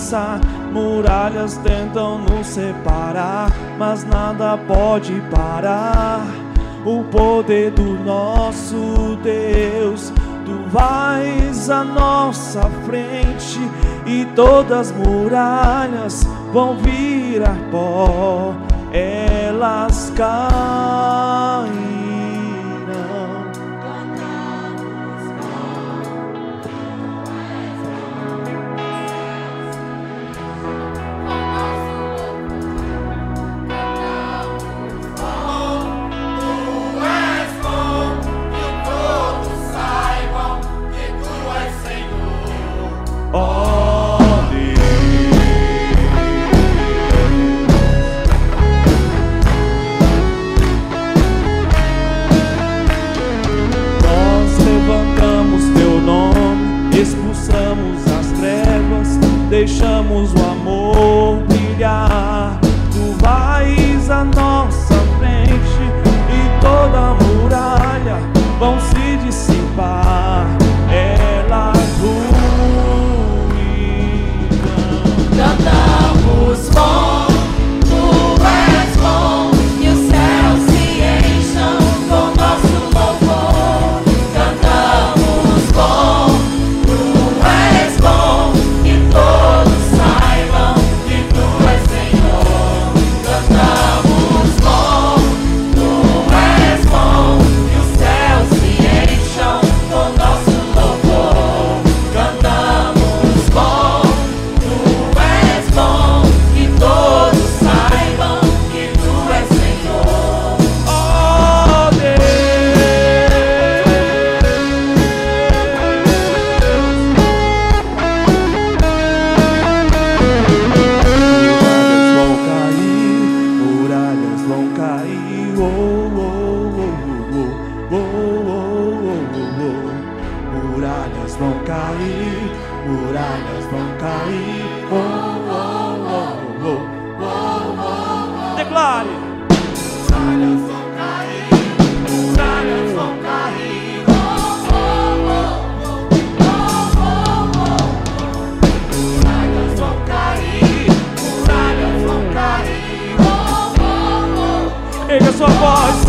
avançar. Muralhas tentam nos separar, mas nada pode parar o poder do nosso Deus. Tu vais à nossa frente e todas as muralhas vão virar pó, elas caem. Expulsamos as trevas, deixamos o amor brilhar. Tu vais à nossa frente e toda muralha vão se dissipar, elas ruirão. Cantamos bom, tu és bom, e os céus se enchem com nosso louvor. Cantamos bom, muralhas vão cair, muralhas vão cair. Oh, oh, oh, oh, oh, oh. Declare. Muralhas vão cair, muralhas vão cair. Oh, oh, oh, oh, oh, oh. Muralhas vão cair, muralhas vão cair. Oh, oh, oh. Erga sua voz.